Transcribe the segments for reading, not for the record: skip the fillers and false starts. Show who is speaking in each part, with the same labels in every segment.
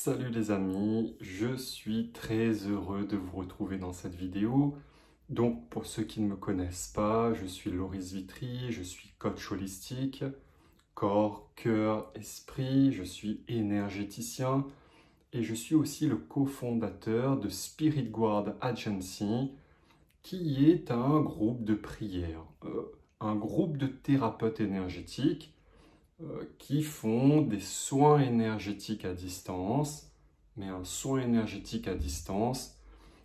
Speaker 1: Salut les amis, je suis très heureux de vous retrouver dans cette vidéo. Donc pour ceux qui ne me connaissent pas, je suis Loris Vitry, je suis coach holistique, corps, cœur, esprit, je suis énergéticien et je suis aussi le cofondateur de Spirit Guard Agency qui est un groupe de prière, un groupe de thérapeutes énergétiques qui font des soins énergétiques à distance. Mais un soin énergétique à distance,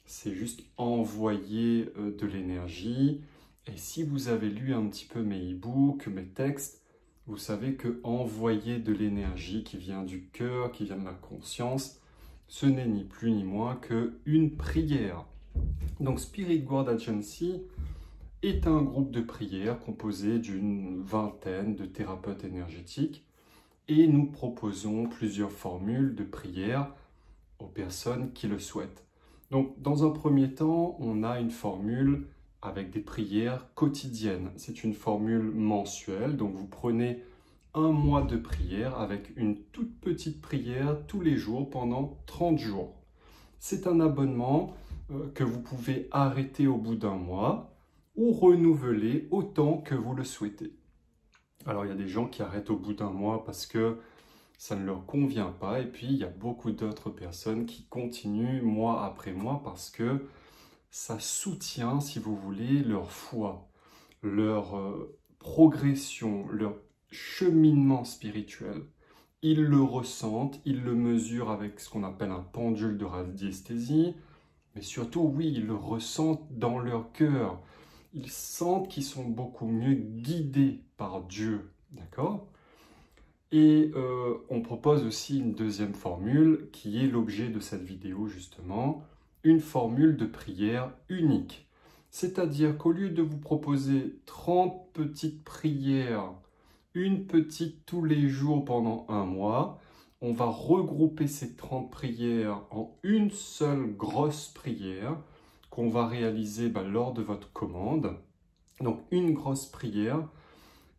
Speaker 1: c'est juste envoyer de l'énergie. Et si vous avez lu un petit peu mes e-books, mes textes, vous savez que envoyer de l'énergie qui vient du cœur, qui vient de la conscience, ce n'est ni plus ni moins qu'une prière. Donc Spirit Guard Agency est un groupe de prière composé d'une vingtaine de thérapeutes énergétiques et nous proposons plusieurs formules de prière aux personnes qui le souhaitent. Donc, dans un premier temps, on a une formule avec des prières quotidiennes. C'est une formule mensuelle, donc vous prenez un mois de prière avec une toute petite prière tous les jours pendant 30 jours. C'est un abonnement que vous pouvez arrêter au bout d'un mois ou renouveler autant que vous le souhaitez. Alors, il y a des gens qui arrêtent au bout d'un mois parce que ça ne leur convient pas. Et puis, il y a beaucoup d'autres personnes qui continuent mois après mois parce que ça soutient, si vous voulez, leur foi, leur progression, leur cheminement spirituel. Ils le ressentent, ils le mesurent avec ce qu'on appelle un pendule de radiesthésie, mais surtout, oui, ils le ressentent dans leur cœur. Ils sentent qu'ils sont beaucoup mieux guidés par Dieu, d'accord ? Et on propose aussi une deuxième formule qui est l'objet de cette vidéo justement, une formule de prière unique. C'est-à-dire qu'au lieu de vous proposer 30 petites prières, une petite tous les jours pendant un mois, on va regrouper ces 30 prières en une seule grosse prière qu'on va réaliser lors de votre commande. Donc une grosse prière,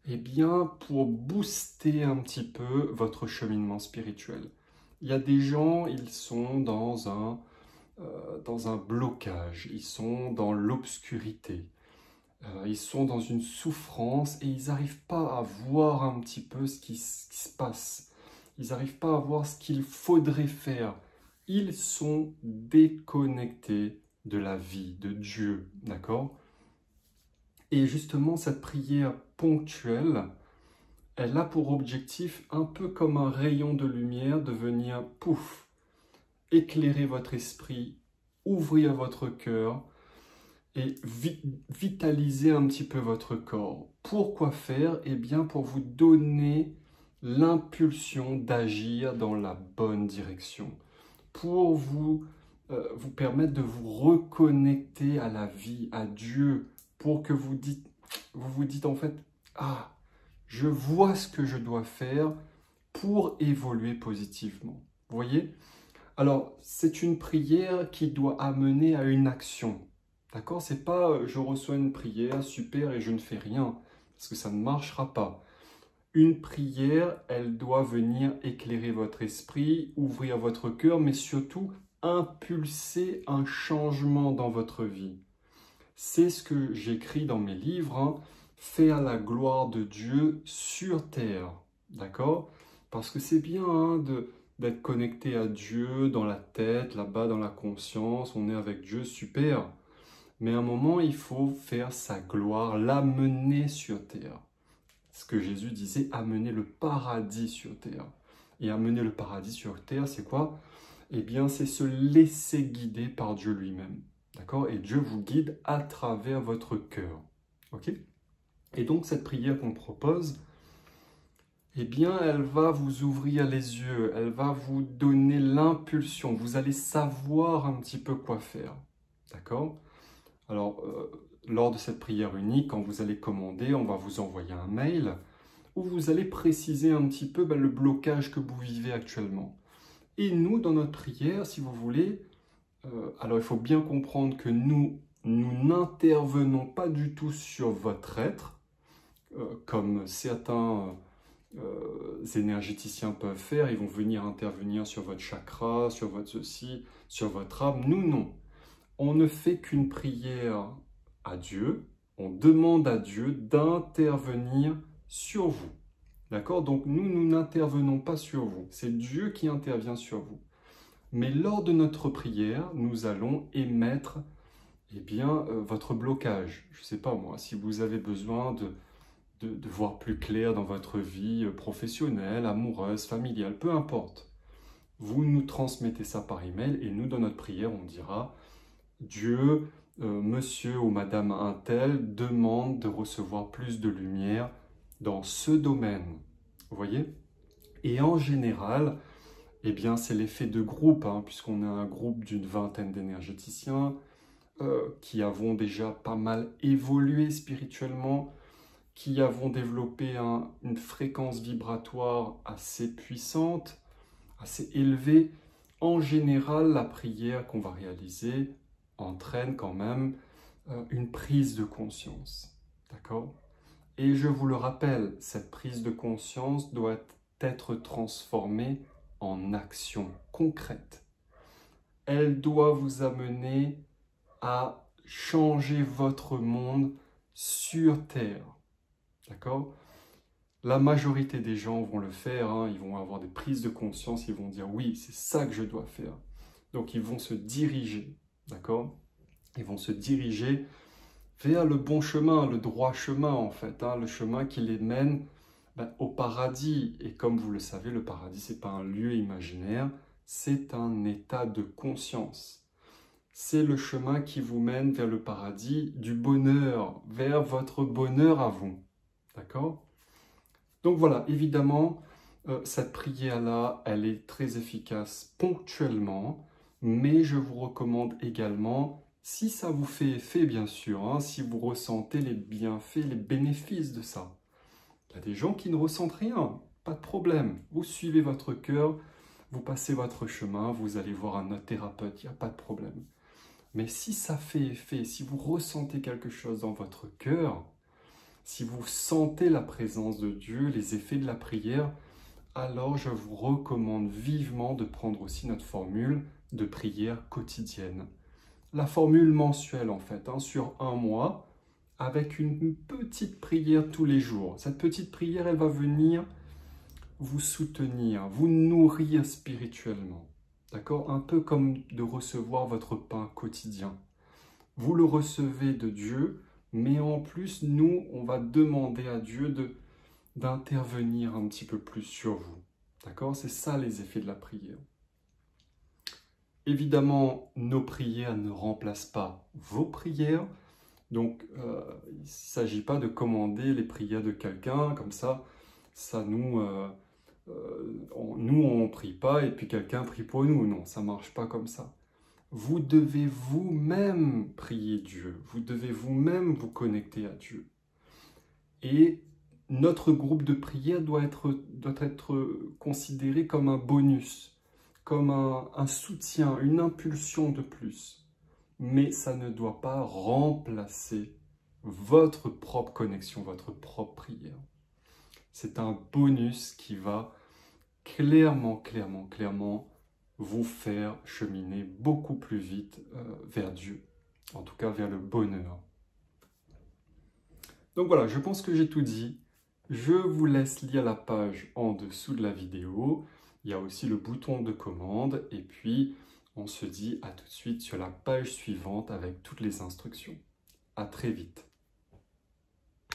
Speaker 1: eh bien, pour booster un petit peu votre cheminement spirituel. Il y a des gens, ils sont dans un blocage, ils sont dans l'obscurité, ils sont dans une souffrance et ils n'arrivent pas à voir un petit peu ce qui se passe. Ils n'arrivent pas à voir ce qu'il faudrait faire. Ils sont déconnectés de la vie, de Dieu, d'accord ? Et justement, cette prière ponctuelle, elle a pour objectif, un peu comme un rayon de lumière, de venir, pouf, éclairer votre esprit, ouvrir votre cœur et vitaliser un petit peu votre corps. Pourquoi faire? Eh bien, pour vous donner l'impulsion d'agir dans la bonne direction, pour vous permettre de vous reconnecter à la vie, à Dieu, pour que vous vous dites en fait, ah, je vois ce que je dois faire pour évoluer positivement. Vous voyez? Alors, c'est une prière qui doit amener à une action. D'accord? C'est pas je reçois une prière, super, et je ne fais rien, parce que ça ne marchera pas. Une prière, elle doit venir éclairer votre esprit, ouvrir votre cœur, mais surtout impulser un changement dans votre vie. C'est ce que j'écris dans mes livres, hein, faire la gloire de Dieu sur terre, d'accord? Parce que c'est bien hein, d'être connecté à Dieu dans la tête, là-bas dans la conscience, on est avec Dieu, super. Mais à un moment, il faut faire sa gloire, l'amener sur terre. Ce que Jésus disait, amener le paradis sur terre. Et amener le paradis sur terre, c'est quoi? Eh bien, c'est se laisser guider par Dieu lui-même. D'accord? Et Dieu vous guide à travers votre cœur. Ok? Et donc, cette prière qu'on propose, eh bien, elle va vous ouvrir les yeux, elle va vous donner l'impulsion. Vous allez savoir un petit peu quoi faire. D'accord? Alors, lors de cette prière unique, quand vous allez commander, on va vous envoyer un mail où vous allez préciser un petit peu le blocage que vous vivez actuellement. Et nous, dans notre prière, si vous voulez, alors il faut bien comprendre que nous n'intervenons pas du tout sur votre être, comme certains énergéticiens peuvent faire. Ils vont venir intervenir sur votre chakra, sur votre ceci, sur votre âme. Nous, non. On ne fait qu'une prière à Dieu. On demande à Dieu d'intervenir sur vous. D'accord? Donc nous n'intervenons pas sur vous. C'est Dieu qui intervient sur vous. Mais lors de notre prière, nous allons émettre votre blocage. Je ne sais pas moi, si vous avez besoin de voir plus clair dans votre vie professionnelle, amoureuse, familiale, peu importe. Vous nous transmettez ça par email et nous, dans notre prière, on dira « Dieu, monsieur ou madame un tel demande de recevoir plus de lumière dans ce domaine. » Vous voyez? Et en général, c'est l'effet de groupe, puisqu'on a un groupe d'une vingtaine d'énergéticiens qui avons déjà pas mal évolué spirituellement, qui avons développé une fréquence vibratoire assez puissante, assez élevée. En général, la prière qu'on va réaliser entraîne quand même une prise de conscience. D'accord? Et je vous le rappelle, cette prise de conscience doit être transformée en action concrète. Elle doit vous amener à changer votre monde sur Terre. D'accord? La majorité des gens vont le faire, ils vont avoir des prises de conscience, ils vont dire oui, c'est ça que je dois faire. Donc ils vont se diriger, d'accord? Ils vont se diriger vers le bon chemin, le droit chemin en fait, le chemin qui les mène au paradis. Et comme vous le savez, le paradis, ce n'est pas un lieu imaginaire, c'est un état de conscience. C'est le chemin qui vous mène vers le paradis du bonheur, vers votre bonheur à vous. D'accord? Donc voilà, évidemment, cette prière-là, elle est très efficace ponctuellement, mais je vous recommande également, si ça vous fait effet bien sûr, si vous ressentez les bienfaits, les bénéfices de ça. Il y a des gens qui ne ressentent rien, pas de problème. Vous suivez votre cœur, vous passez votre chemin, vous allez voir un autre thérapeute, il n'y a pas de problème. Mais si ça fait effet, si vous ressentez quelque chose dans votre cœur, si vous sentez la présence de Dieu, les effets de la prière, alors je vous recommande vivement de prendre aussi notre formule de prière quotidienne. La formule mensuelle en fait, sur un mois, avec une petite prière tous les jours. Cette petite prière, elle va venir vous soutenir, vous nourrir spirituellement. D'accord? Un peu comme de recevoir votre pain quotidien. Vous le recevez de Dieu, mais en plus, nous, on va demander à Dieu d'intervenir un petit peu plus sur vous. D'accord? C'est ça les effets de la prière. Évidemment, nos prières ne remplacent pas vos prières. Donc, il ne s'agit pas de commander les prières de quelqu'un, comme ça nous, on ne prie pas et puis quelqu'un prie pour nous. Non, ça ne marche pas comme ça. Vous devez vous-même prier Dieu. Vous devez vous-même vous connecter à Dieu. Et notre groupe de prière doit être considéré comme un bonus, comme un soutien, une impulsion de plus. Mais ça ne doit pas remplacer votre propre connexion, votre propre prière. C'est un bonus qui va clairement vous faire cheminer beaucoup plus vite vers Dieu, en tout cas vers le bonheur. Donc voilà, je pense que j'ai tout dit. Je vous laisse lire la page en dessous de la vidéo. Il y a aussi le bouton de commande et puis on se dit à tout de suite sur la page suivante avec toutes les instructions. À très vite.